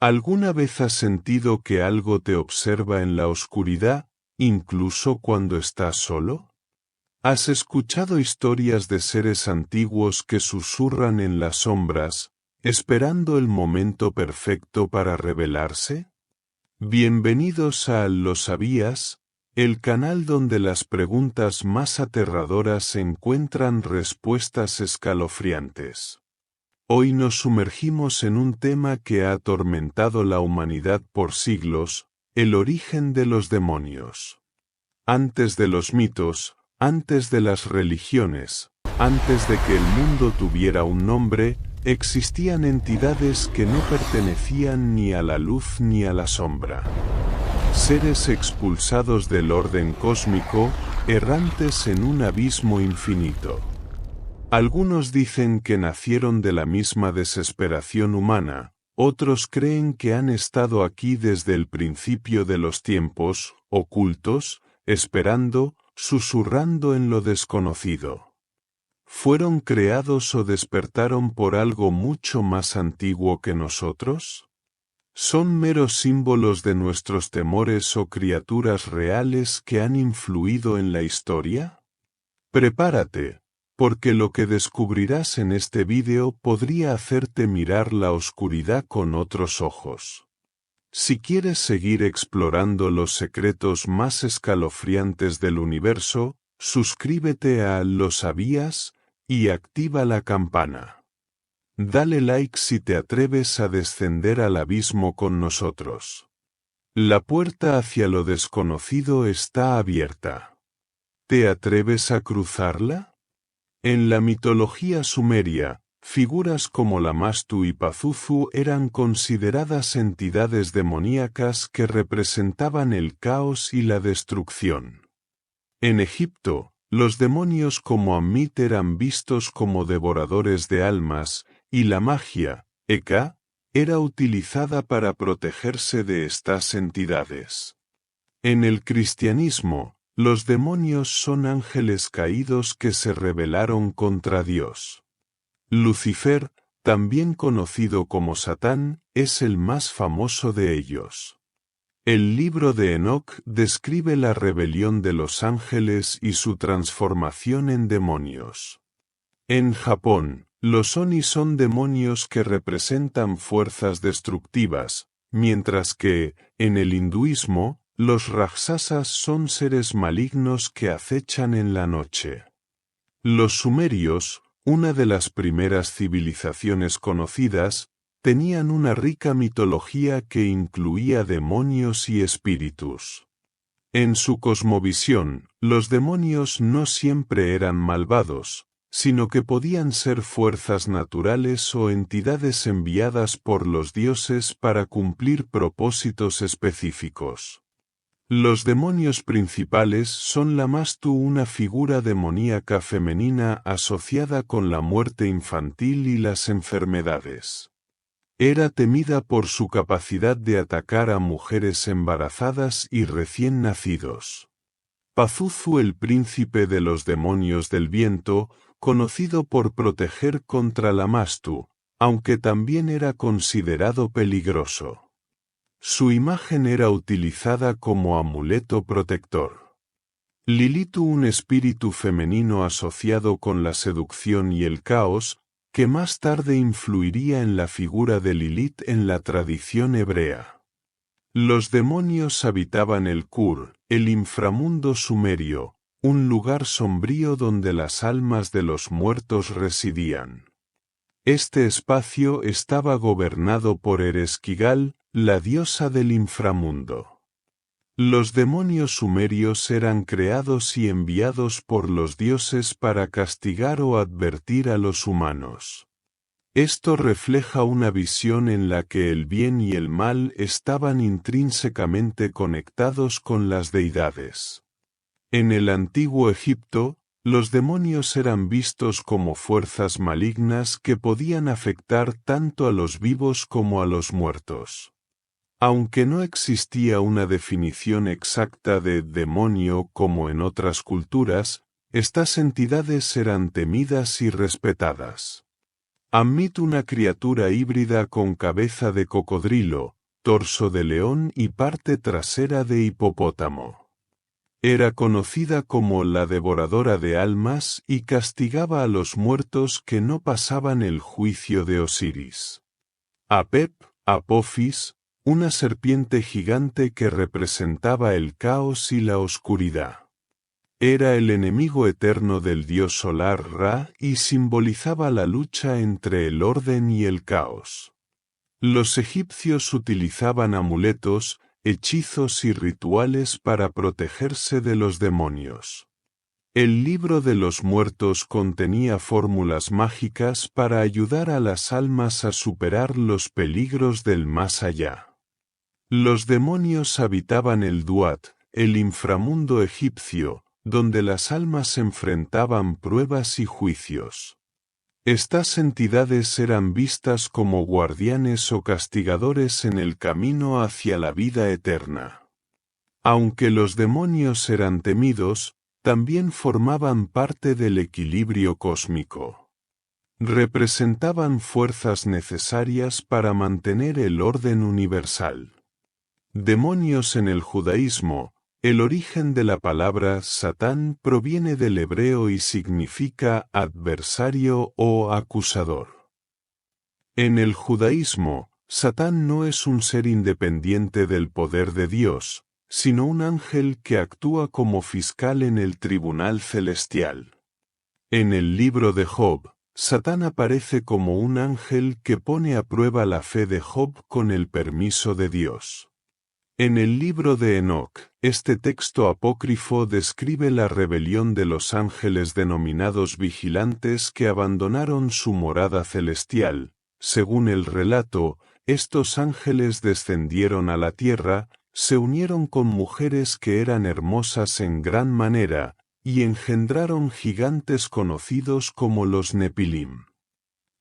¿Alguna vez has sentido que algo te observa en la oscuridad, incluso cuando estás solo? ¿Has escuchado historias de seres antiguos que susurran en las sombras, esperando el momento perfecto para revelarse? Bienvenidos a ¿Lo sabías?, el canal donde las preguntas más aterradoras encuentran respuestas escalofriantes. Hoy nos sumergimos en un tema que ha atormentado la humanidad por siglos: el origen de los demonios. Antes de los mitos, antes de las religiones, antes de que el mundo tuviera un nombre, existían entidades que no pertenecían ni a la luz ni a la sombra. Seres expulsados del orden cósmico, errantes en un abismo infinito. Algunos dicen que nacieron de la misma desesperación humana, otros creen que han estado aquí desde el principio de los tiempos, ocultos, esperando, susurrando en lo desconocido. ¿Fueron creados o despertaron por algo mucho más antiguo que nosotros? ¿Son meros símbolos de nuestros temores o criaturas reales que han influido en la historia? Prepárate, porque lo que descubrirás en este vídeo podría hacerte mirar la oscuridad con otros ojos. Si quieres seguir explorando los secretos más escalofriantes del universo, suscríbete a ¿Lo sabías? Y activa la campana. Dale like si te atreves a descender al abismo con nosotros. La puerta hacia lo desconocido está abierta. ¿Te atreves a cruzarla? En la mitología sumeria, figuras como Lamashtu y Pazuzu eran consideradas entidades demoníacas que representaban el caos y la destrucción. En Egipto, los demonios como Ammit eran vistos como devoradores de almas, y la magia, Eka, era utilizada para protegerse de estas entidades. En el cristianismo, los demonios son ángeles caídos que se rebelaron contra Dios. Lucifer, también conocido como Satán, es el más famoso de ellos. El libro de Enoc describe la rebelión de los ángeles y su transformación en demonios. En Japón, los Oni son demonios que representan fuerzas destructivas, mientras que, en el hinduismo, los Rakshasas son seres malignos que acechan en la noche. Los sumerios, una de las primeras civilizaciones conocidas, tenían una rica mitología que incluía demonios y espíritus. En su cosmovisión, los demonios no siempre eran malvados, sino que podían ser fuerzas naturales o entidades enviadas por los dioses para cumplir propósitos específicos. Los demonios principales son Lamashtu, una figura demoníaca femenina asociada con la muerte infantil y las enfermedades. Era temida por su capacidad de atacar a mujeres embarazadas y recién nacidos. Pazuzu, el príncipe de los demonios del viento, conocido por proteger contra Lamashtu, aunque también era considerado peligroso. Su imagen era utilizada como amuleto protector. Lilitu, un espíritu femenino asociado con la seducción y el caos, que más tarde influiría en la figura de Lilith en la tradición hebrea. Los demonios habitaban el Kur, el inframundo sumerio, un lugar sombrío donde las almas de los muertos residían. Este espacio estaba gobernado por Ereshkigal, la diosa del inframundo. Los demonios sumerios eran creados y enviados por los dioses para castigar o advertir a los humanos. Esto refleja una visión en la que el bien y el mal estaban intrínsecamente conectados con las deidades. En el antiguo Egipto, los demonios eran vistos como fuerzas malignas que podían afectar tanto a los vivos como a los muertos. Aunque no existía una definición exacta de demonio como en otras culturas, estas entidades eran temidas y respetadas. Ammit, una criatura híbrida con cabeza de cocodrilo, torso de león y parte trasera de hipopótamo. Era conocida como la devoradora de almas y castigaba a los muertos que no pasaban el juicio de Osiris. Apep, Apophis, una serpiente gigante que representaba el caos y la oscuridad. Era el enemigo eterno del dios solar Ra y simbolizaba la lucha entre el orden y el caos. Los egipcios utilizaban amuletos, hechizos y rituales para protegerse de los demonios. El libro de los muertos contenía fórmulas mágicas para ayudar a las almas a superar los peligros del más allá. Los demonios habitaban el Duat, el inframundo egipcio, donde las almas enfrentaban pruebas y juicios. Estas entidades eran vistas como guardianes o castigadores en el camino hacia la vida eterna. Aunque los demonios eran temidos, también formaban parte del equilibrio cósmico. Representaban fuerzas necesarias para mantener el orden universal. Demonios en el judaísmo. El origen de la palabra Satán proviene del hebreo y significa adversario o acusador. En el judaísmo, Satán no es un ser independiente del poder de Dios, sino un ángel que actúa como fiscal en el tribunal celestial. En el libro de Job, Satán aparece como un ángel que pone a prueba la fe de Job con el permiso de Dios. En el libro de Enoc, este texto apócrifo describe la rebelión de los ángeles denominados vigilantes que abandonaron su morada celestial. Según el relato, estos ángeles descendieron a la tierra, se unieron con mujeres que eran hermosas en gran manera, y engendraron gigantes conocidos como los Nepilim.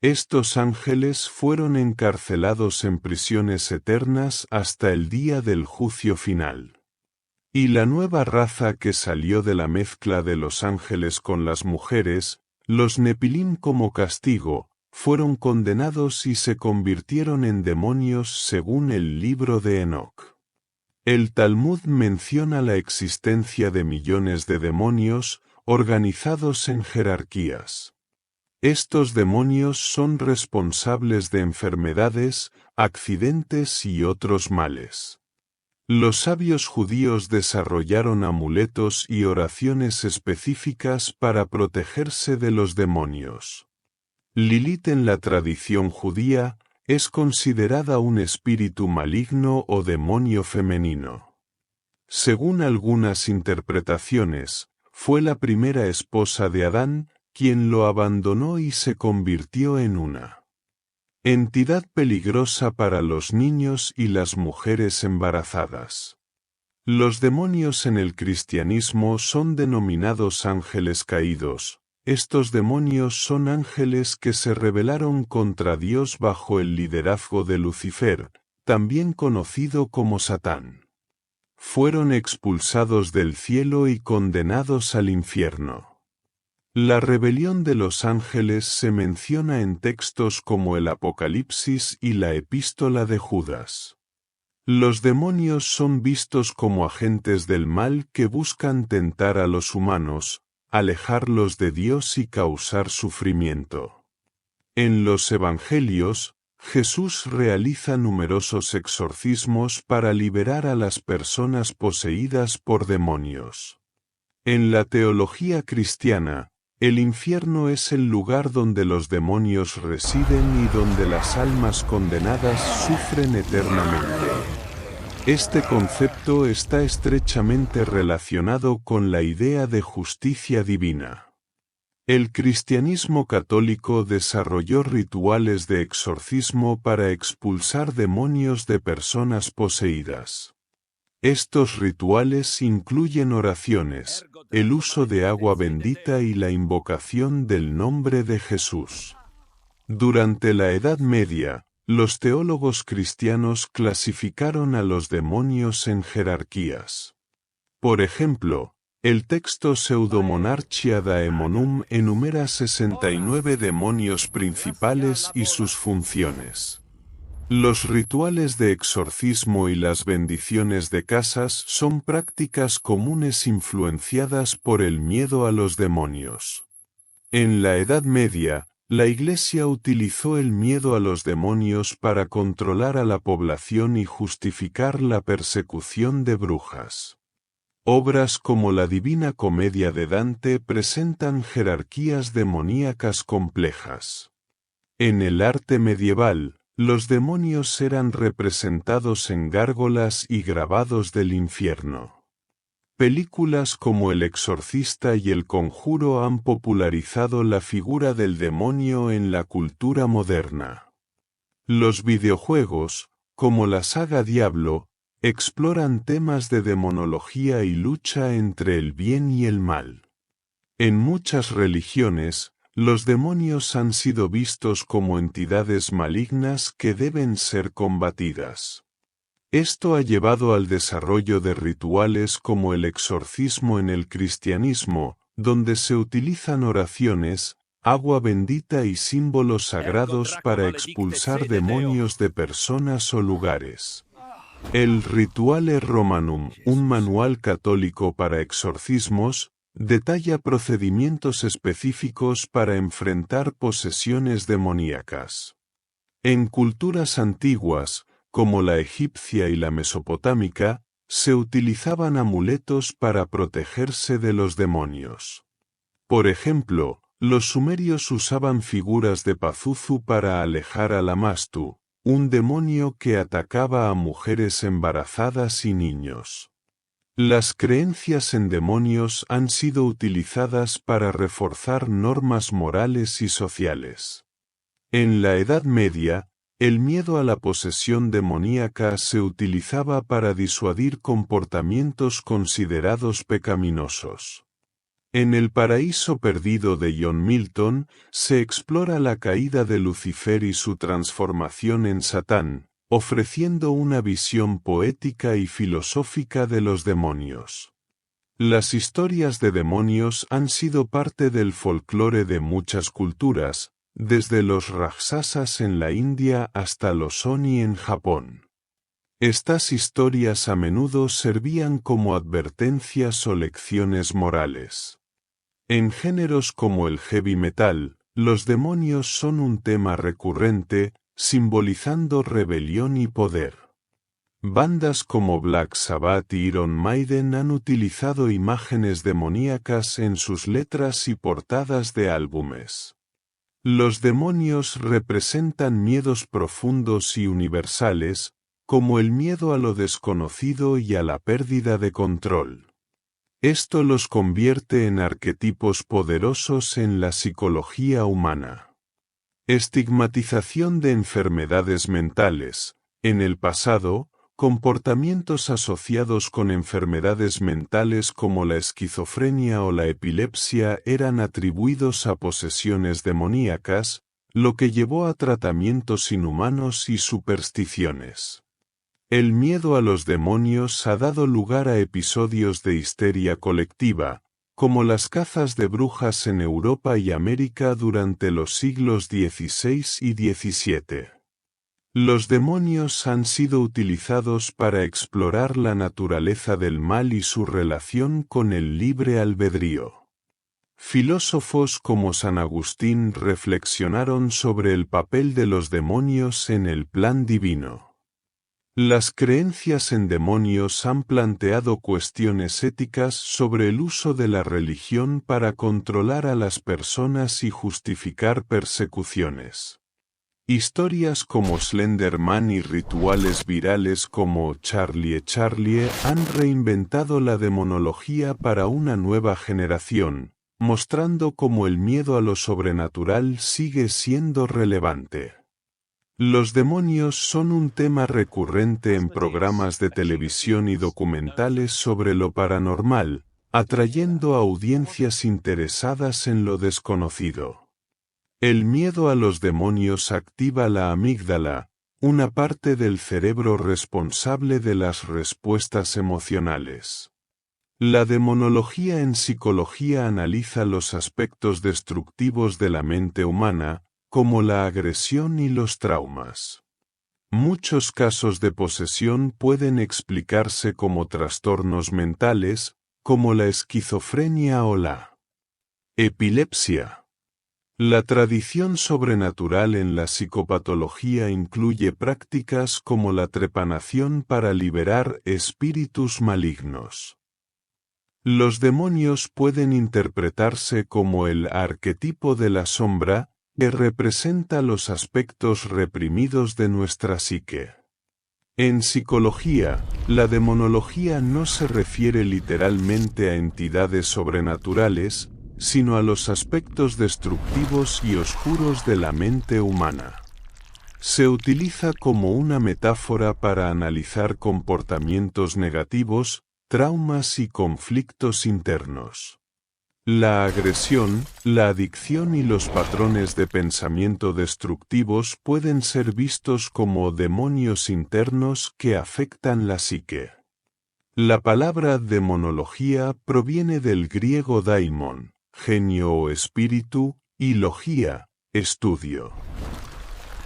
Estos ángeles fueron encarcelados en prisiones eternas hasta el día del juicio final. Y la nueva raza que salió de la mezcla de los ángeles con las mujeres, los Nepilim como castigo, fueron condenados y se convirtieron en demonios según el libro de Enoc. El Talmud menciona la existencia de millones de demonios, organizados en jerarquías. Estos demonios son responsables de enfermedades, accidentes y otros males. Los sabios judíos desarrollaron amuletos y oraciones específicas para protegerse de los demonios. Lilith en la tradición judía es considerada un espíritu maligno o demonio femenino. Según algunas interpretaciones, fue la primera esposa de Adán, quien lo abandonó y se convirtió en una entidad peligrosa para los niños y las mujeres embarazadas. Los demonios en el cristianismo son denominados ángeles caídos. Estos demonios son ángeles que se rebelaron contra Dios bajo el liderazgo de Lucifer, también conocido como Satán. Fueron expulsados del cielo y condenados al infierno. La rebelión de los ángeles se menciona en textos como el Apocalipsis y la Epístola de Judas. Los demonios son vistos como agentes del mal que buscan tentar a los humanos, alejarlos de Dios y causar sufrimiento. En los Evangelios, Jesús realiza numerosos exorcismos para liberar a las personas poseídas por demonios. En la teología cristiana, el infierno es el lugar donde los demonios residen y donde las almas condenadas sufren eternamente. Este concepto está estrechamente relacionado con la idea de justicia divina. El cristianismo católico desarrolló rituales de exorcismo para expulsar demonios de personas poseídas. Estos rituales incluyen oraciones, el uso de agua bendita y la invocación del nombre de Jesús. Durante la Edad Media, los teólogos cristianos clasificaron a los demonios en jerarquías. Por ejemplo, El texto Pseudomonarchia Daemonum enumera 69 demonios principales y sus funciones. Los rituales de exorcismo y las bendiciones de casas son prácticas comunes influenciadas por el miedo a los demonios. En la Edad Media, la Iglesia utilizó el miedo a los demonios para controlar a la población y justificar la persecución de brujas. Obras como la Divina Comedia de Dante presentan jerarquías demoníacas complejas. En el arte medieval, los demonios eran representados en gárgolas y grabados del infierno. Películas como El Exorcista y El Conjuro han popularizado la figura del demonio en la cultura moderna. Los videojuegos, como la saga Diablo, exploran temas de demonología y lucha entre el bien y el mal. En muchas religiones, los demonios han sido vistos como entidades malignas que deben ser combatidas. Esto ha llevado al desarrollo de rituales como el exorcismo en el cristianismo, donde se utilizan oraciones, agua bendita y símbolos sagrados para expulsar demonios de personas o lugares. El Rituale Romanum, un manual católico para exorcismos, detalla procedimientos específicos para enfrentar posesiones demoníacas. En culturas antiguas, como la egipcia y la mesopotámica, se utilizaban amuletos para protegerse de los demonios. Por ejemplo, los sumerios usaban figuras de Pazuzu para alejar al Amastu, un demonio que atacaba a mujeres embarazadas y niños. Las creencias en demonios han sido utilizadas para reforzar normas morales y sociales. En la Edad Media, el miedo a la posesión demoníaca se utilizaba para disuadir comportamientos considerados pecaminosos. En El paraíso perdido de John Milton, se explora la caída de Lucifer y su transformación en Satán, ofreciendo una visión poética y filosófica de los demonios. Las historias de demonios han sido parte del folclore de muchas culturas, desde los Rakshasas en la India hasta los Oni en Japón. Estas historias a menudo servían como advertencias o lecciones morales. En géneros como el heavy metal, los demonios son un tema recurrente, simbolizando rebelión y poder. Bandas como Black Sabbath y Iron Maiden han utilizado imágenes demoníacas en sus letras y portadas de álbumes. Los demonios representan miedos profundos y universales, como el miedo a lo desconocido y a la pérdida de control. Esto los convierte en arquetipos poderosos en la psicología humana. Estigmatización de enfermedades mentales. En el pasado, comportamientos asociados con enfermedades mentales como la esquizofrenia o la epilepsia eran atribuidos a posesiones demoníacas, lo que llevó a tratamientos inhumanos y supersticiones. El miedo a los demonios ha dado lugar a episodios de histeria colectiva, como las cazas de brujas en Europa y América durante los siglos XVI y XVII. Los demonios han sido utilizados para explorar la naturaleza del mal y su relación con el libre albedrío. Filósofos como San Agustín reflexionaron sobre el papel de los demonios en el plan divino. Las creencias en demonios han planteado cuestiones éticas sobre el uso de la religión para controlar a las personas y justificar persecuciones. Historias como Slender Man y rituales virales como Charlie Charlie han reinventado la demonología para una nueva generación, mostrando cómo el miedo a lo sobrenatural sigue siendo relevante. Los demonios son un tema recurrente en programas de televisión y documentales sobre lo paranormal, atrayendo a audiencias interesadas en lo desconocido. El miedo a los demonios activa la amígdala, una parte del cerebro responsable de las respuestas emocionales. La demonología en psicología analiza los aspectos destructivos de la mente humana, como la agresión y los traumas. Muchos casos de posesión pueden explicarse como trastornos mentales, como la esquizofrenia o la epilepsia. La tradición sobrenatural en la psicopatología incluye prácticas como la trepanación para liberar espíritus malignos. Los demonios pueden interpretarse como el arquetipo de la sombra, que representa los aspectos reprimidos de nuestra psique. En psicología, la demonología no se refiere literalmente a entidades sobrenaturales, sino a los aspectos destructivos y oscuros de la mente humana. Se utiliza como una metáfora para analizar comportamientos negativos, traumas y conflictos internos. La agresión, la adicción y los patrones de pensamiento destructivos pueden ser vistos como demonios internos que afectan la psique. La palabra demonología proviene del griego daimon, genio o espíritu, y logía, estudio.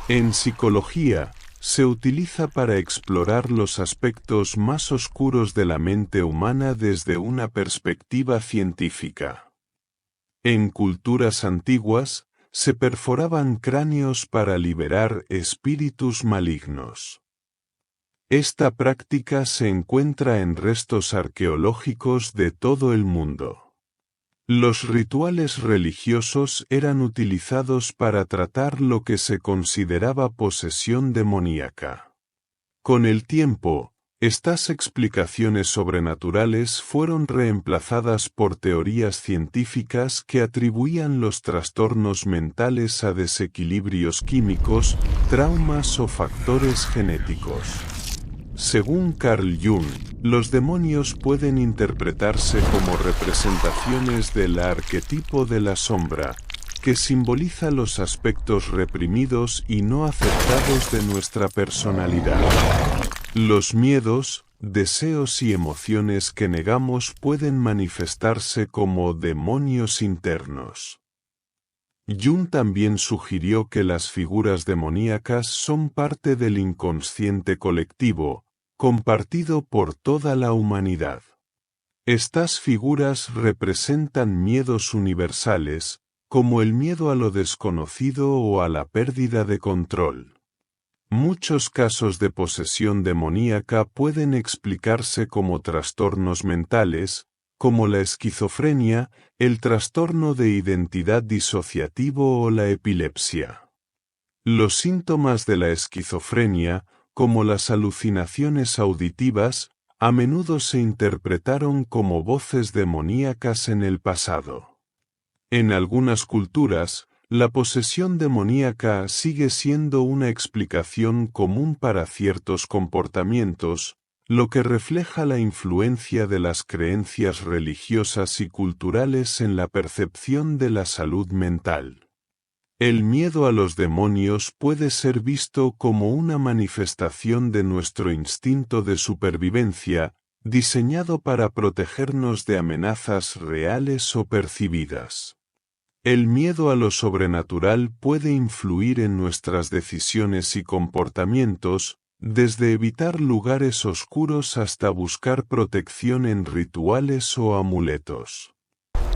En psicología, se utiliza para explorar los aspectos más oscuros de la mente humana desde una perspectiva científica. En culturas antiguas, se perforaban cráneos para liberar espíritus malignos. Esta práctica se encuentra en restos arqueológicos de todo el mundo. Los rituales religiosos eran utilizados para tratar lo que se consideraba posesión demoníaca. Con el tiempo, estas explicaciones sobrenaturales fueron reemplazadas por teorías científicas que atribuían los trastornos mentales a desequilibrios químicos, traumas o factores genéticos. Según Carl Jung, los demonios pueden interpretarse como representaciones del arquetipo de la sombra, que simboliza los aspectos reprimidos y no aceptados de nuestra personalidad. Los miedos, deseos y emociones que negamos pueden manifestarse como demonios internos. Jung también sugirió que las figuras demoníacas son parte del inconsciente colectivo, compartido por toda la humanidad. Estas figuras representan miedos universales, como el miedo a lo desconocido o a la pérdida de control. Muchos casos de posesión demoníaca pueden explicarse como trastornos mentales, como la esquizofrenia, el trastorno de identidad disociativo o la epilepsia. Los síntomas de la esquizofrenia, como las alucinaciones auditivas, a menudo se interpretaron como voces demoníacas en el pasado. En algunas culturas, la posesión demoníaca sigue siendo una explicación común para ciertos comportamientos, lo que refleja la influencia de las creencias religiosas y culturales en la percepción de la salud mental. El miedo a los demonios puede ser visto como una manifestación de nuestro instinto de supervivencia, diseñado para protegernos de amenazas reales o percibidas. El miedo a lo sobrenatural puede influir en nuestras decisiones y comportamientos, desde evitar lugares oscuros hasta buscar protección en rituales o amuletos.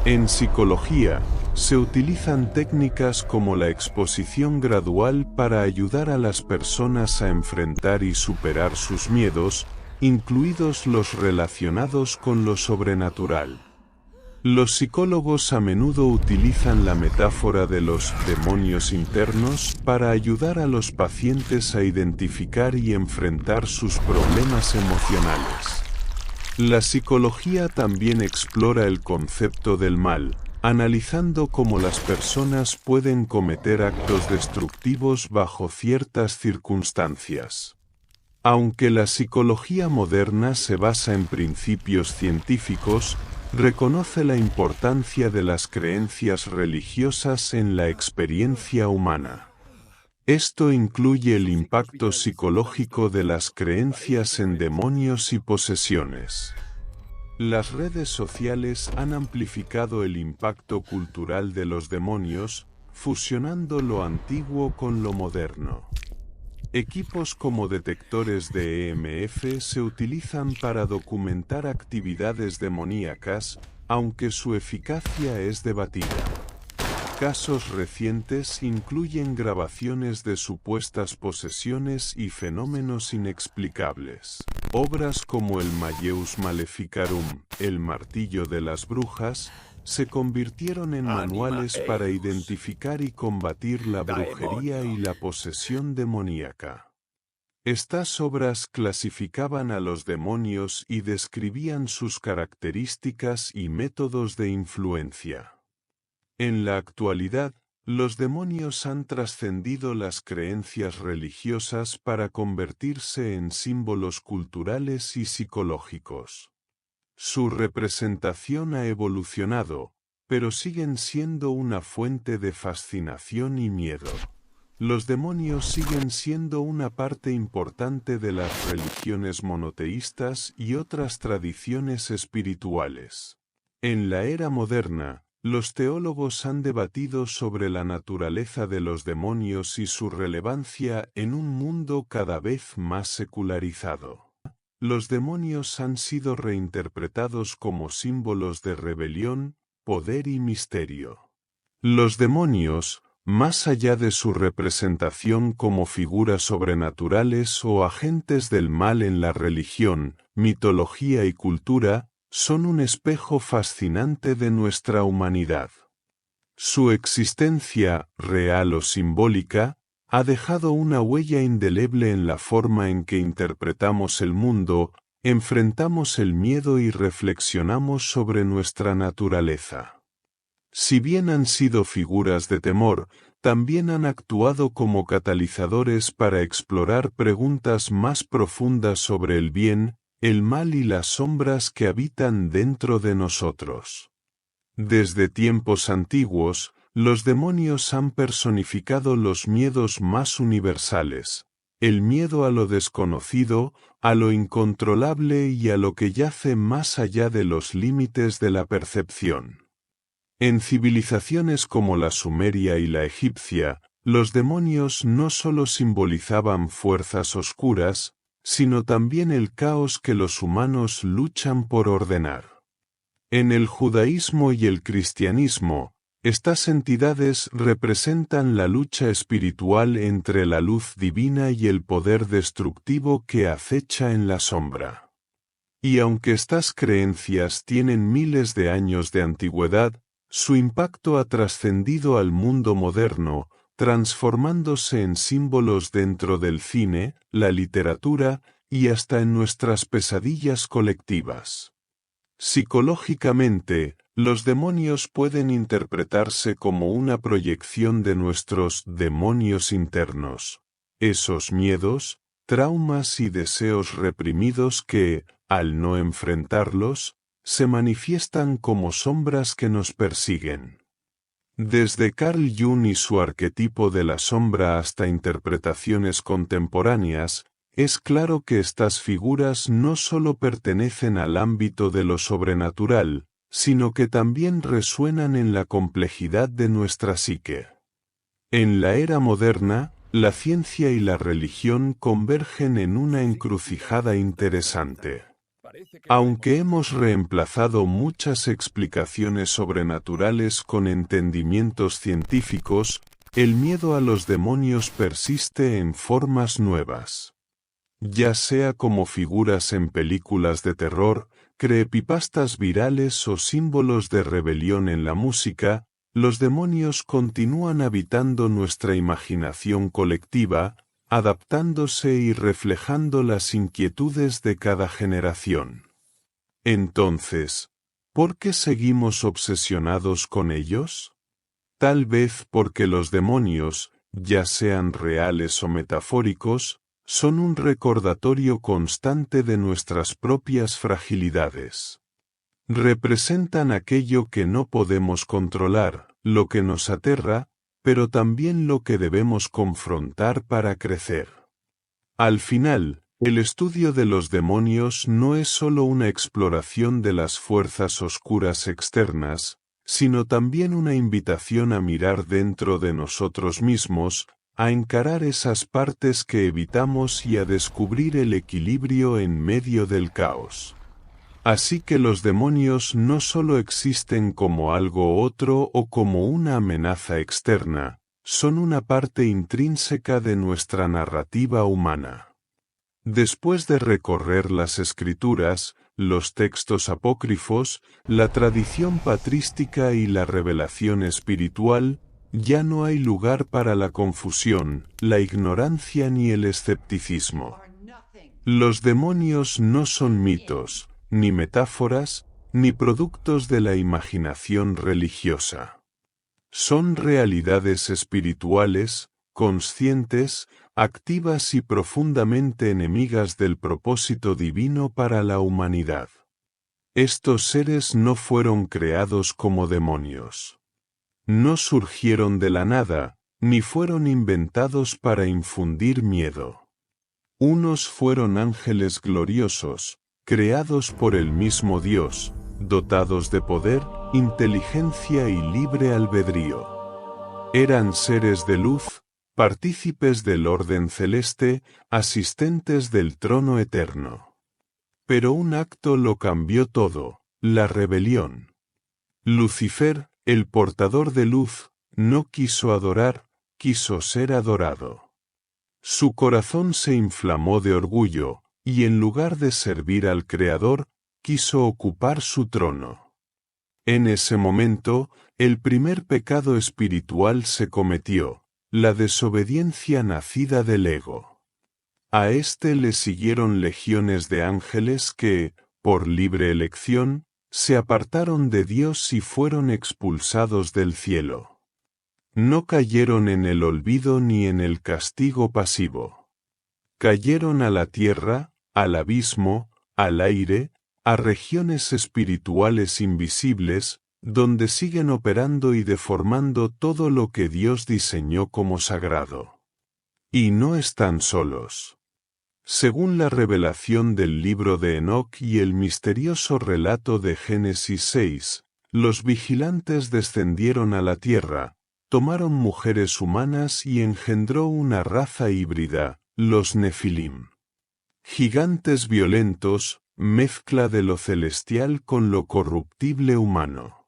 En psicología, se utilizan técnicas como la exposición gradual para ayudar a las personas a enfrentar y superar sus miedos, incluidos los relacionados con lo sobrenatural. Los psicólogos a menudo utilizan la metáfora de los demonios internos para ayudar a los pacientes a identificar y enfrentar sus problemas emocionales. La psicología también explora el concepto del mal, analizando cómo las personas pueden cometer actos destructivos bajo ciertas circunstancias. Aunque la psicología moderna se basa en principios científicos, reconoce la importancia de las creencias religiosas en la experiencia humana. Esto incluye el impacto psicológico de las creencias en demonios y posesiones. Las redes sociales han amplificado el impacto cultural de los demonios, fusionando lo antiguo con lo moderno. Equipos como detectores de EMF se utilizan para documentar actividades demoníacas, aunque su eficacia es debatida. Casos recientes incluyen grabaciones de supuestas posesiones y fenómenos inexplicables. Obras como el Malleus Maleficarum, el martillo de las brujas, se convirtieron en manuales para identificar y combatir la brujería y la posesión demoníaca. Estas obras clasificaban a los demonios y describían sus características y métodos de influencia. En la actualidad, los demonios han trascendido las creencias religiosas para convertirse en símbolos culturales y psicológicos. Su representación ha evolucionado, pero siguen siendo una fuente de fascinación y miedo. Los demonios siguen siendo una parte importante de las religiones monoteístas y otras tradiciones espirituales. En la era moderna, los teólogos han debatido sobre la naturaleza de los demonios y su relevancia en un mundo cada vez más secularizado. Los demonios han sido reinterpretados como símbolos de rebelión, poder y misterio. Los demonios, más allá de su representación como figuras sobrenaturales o agentes del mal en la religión, mitología y cultura, son un espejo fascinante de nuestra humanidad. Su existencia, real o simbólica, ha dejado una huella indeleble en la forma en que interpretamos el mundo, enfrentamos el miedo y reflexionamos sobre nuestra naturaleza. Si bien han sido figuras de temor, también han actuado como catalizadores para explorar preguntas más profundas sobre el bien, el mal y las sombras que habitan dentro de nosotros. Desde tiempos antiguos, los demonios han personificado los miedos más universales, el miedo a lo desconocido, a lo incontrolable y a lo que yace más allá de los límites de la percepción. En civilizaciones como la sumeria y la egipcia, los demonios no solo simbolizaban fuerzas oscuras, sino también el caos que los humanos luchan por ordenar. En el judaísmo y el cristianismo, estas entidades representan la lucha espiritual entre la luz divina y el poder destructivo que acecha en la sombra. Y aunque estas creencias tienen miles de años de antigüedad, su impacto ha trascendido al mundo moderno, transformándose en símbolos dentro del cine, la literatura y hasta en nuestras pesadillas colectivas. Psicológicamente, los demonios pueden interpretarse como una proyección de nuestros demonios internos, esos miedos, traumas y deseos reprimidos que, al no enfrentarlos, se manifiestan como sombras que nos persiguen. Desde Carl Jung y su arquetipo de la sombra hasta interpretaciones contemporáneas, es claro que estas figuras no solo pertenecen al ámbito de lo sobrenatural, sino que también resuenan en la complejidad de nuestra psique. En la era moderna, la ciencia y la religión convergen en una encrucijada interesante. Aunque hemos reemplazado muchas explicaciones sobrenaturales con entendimientos científicos, el miedo a los demonios persiste en formas nuevas. Ya sea como figuras en películas de terror, creepypastas virales o símbolos de rebelión en la música, los demonios continúan habitando nuestra imaginación colectiva, adaptándose y reflejando las inquietudes de cada generación. Entonces, ¿por qué seguimos obsesionados con ellos? Tal vez porque los demonios, ya sean reales o metafóricos, son un recordatorio constante de nuestras propias fragilidades. Representan aquello que no podemos controlar, lo que nos aterra, pero también lo que debemos confrontar para crecer. Al final, El estudio de los demonios no es solo una exploración de las fuerzas oscuras externas, sino también una invitación a mirar dentro de nosotros mismos, a encarar esas partes que evitamos y a descubrir el equilibrio en medio del caos. Así que los demonios no solo existen como algo otro o como una amenaza externa, son una parte intrínseca de nuestra narrativa humana. Después de recorrer las escrituras, los textos apócrifos, la tradición patrística y la revelación espiritual, ya no hay lugar para la confusión, la ignorancia ni el escepticismo. Los demonios no son mitos, ni metáforas, ni productos de la imaginación religiosa. Son realidades espirituales, conscientes, activas y profundamente enemigas del propósito divino para la humanidad. Estos seres no fueron creados como demonios. No surgieron de la nada, ni fueron inventados para infundir miedo. Unos fueron ángeles gloriosos, creados por el mismo Dios, dotados de poder, inteligencia y libre albedrío. Eran seres de luz, partícipes del orden celeste, asistentes del trono eterno. Pero un acto lo cambió todo, la rebelión. Lucifer, el portador de luz, no quiso adorar, quiso ser adorado. Su corazón se inflamó de orgullo, y en lugar de servir al Creador, quiso ocupar su trono. En ese momento, el primer pecado espiritual se cometió, la desobediencia nacida del ego. A éste le siguieron legiones de ángeles que, por libre elección, se apartaron de Dios y fueron expulsados del cielo. No cayeron en el olvido ni en el castigo pasivo. Cayeron a la tierra, al abismo, al aire, a regiones espirituales invisibles, donde siguen operando y deformando todo lo que Dios diseñó como sagrado. Y no están solos. Según la revelación del libro de Enoc y el misterioso relato de Génesis 6, los vigilantes descendieron a la tierra, tomaron mujeres humanas y engendró una raza híbrida, los Nefilim. Gigantes violentos, mezcla de lo celestial con lo corruptible humano.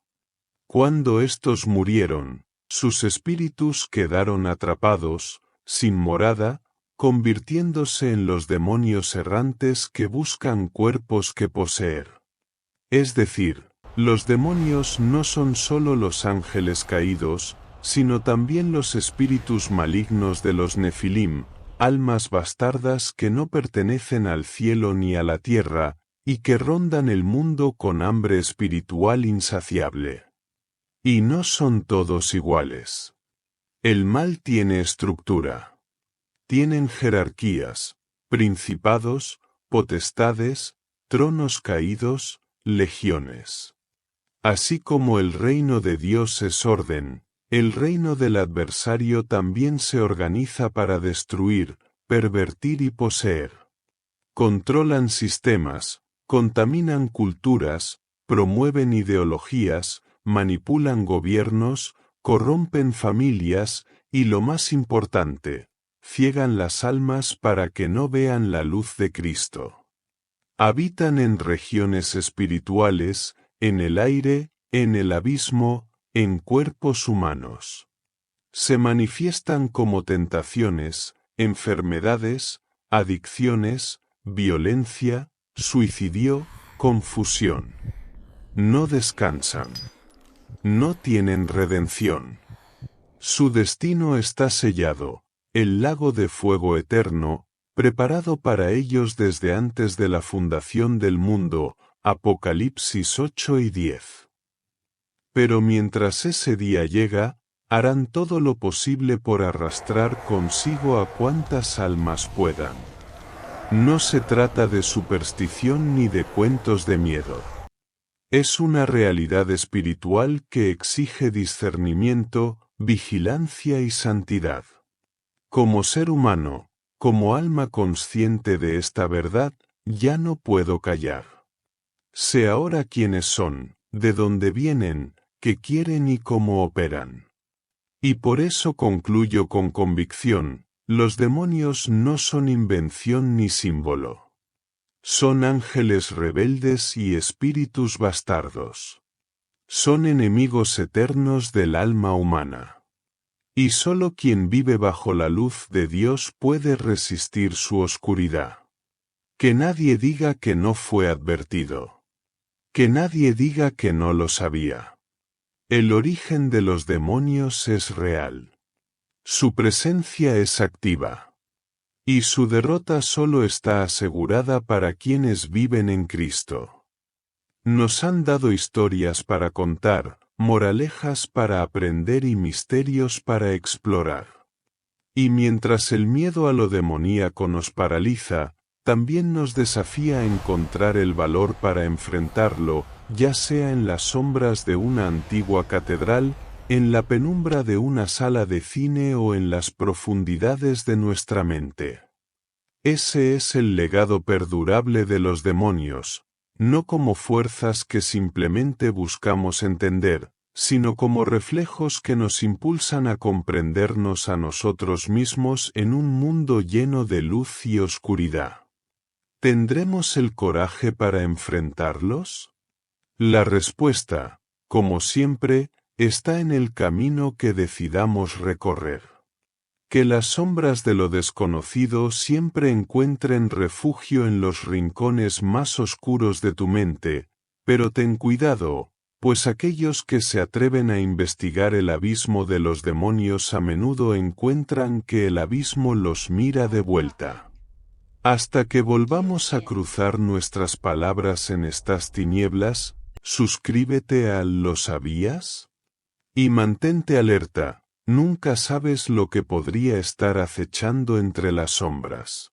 Cuando estos murieron, sus espíritus quedaron atrapados, sin morada, convirtiéndose en los demonios errantes que buscan cuerpos que poseer. Es decir, los demonios no son solo los ángeles caídos, sino también los espíritus malignos de los Nefilim, almas bastardas que no pertenecen al cielo ni a la tierra, y que rondan el mundo con hambre espiritual insaciable. Y no son todos iguales. El mal tiene estructura. Tienen jerarquías, principados, potestades, tronos caídos, legiones. Así como el reino de Dios es orden, el reino del adversario también se organiza para destruir, pervertir y poseer. Controlan sistemas, contaminan culturas, promueven ideologías, manipulan gobiernos, corrompen familias y, lo más importante, ciegan las almas para que no vean la luz de Cristo. Habitan en regiones espirituales, en el aire, en el abismo, en cuerpos humanos. Se manifiestan como tentaciones, enfermedades, adicciones, violencia, suicidio, confusión. No descansan. No tienen redención. Su destino está sellado, el lago de fuego eterno, preparado para ellos desde antes de la fundación del mundo, Apocalipsis 8 y 10. Pero mientras ese día llega, harán todo lo posible por arrastrar consigo a cuantas almas puedan. No se trata de superstición ni de cuentos de miedo. Es una realidad espiritual que exige discernimiento, vigilancia y santidad. Como ser humano, como alma consciente de esta verdad, ya no puedo callar. Sé ahora quiénes son, de dónde vienen, qué quieren y cómo operan. Y por eso concluyo con convicción, los demonios no son invención ni símbolo. Son ángeles rebeldes y espíritus bastardos. Son enemigos eternos del alma humana. Y solo quien vive bajo la luz de Dios puede resistir su oscuridad. Que nadie diga que no fue advertido. Que nadie diga que no lo sabía. El origen de los demonios es real. Su presencia es activa. Y su derrota solo está asegurada para quienes viven en Cristo. Nos han dado historias para contar, moralejas para aprender y misterios para explorar. Y mientras el miedo a lo demoníaco nos paraliza, también nos desafía a encontrar el valor para enfrentarlo, ya sea en las sombras de una antigua catedral, en la penumbra de una sala de cine o en las profundidades de nuestra mente. Ese es el legado perdurable de los demonios, no como fuerzas que simplemente buscamos entender, sino como reflejos que nos impulsan a comprendernos a nosotros mismos en un mundo lleno de luz y oscuridad. ¿Tendremos el coraje para enfrentarlos? La respuesta, como siempre, está en el camino que decidamos recorrer. Que las sombras de lo desconocido siempre encuentren refugio en los rincones más oscuros de tu mente, pero ten cuidado, pues aquellos que se atreven a investigar el abismo de los demonios a menudo encuentran que el abismo los mira de vuelta. Hasta que volvamos a cruzar nuestras palabras en estas tinieblas, suscríbete a ¿Lo sabías? Y mantente alerta, nunca sabes lo que podría estar acechando entre las sombras.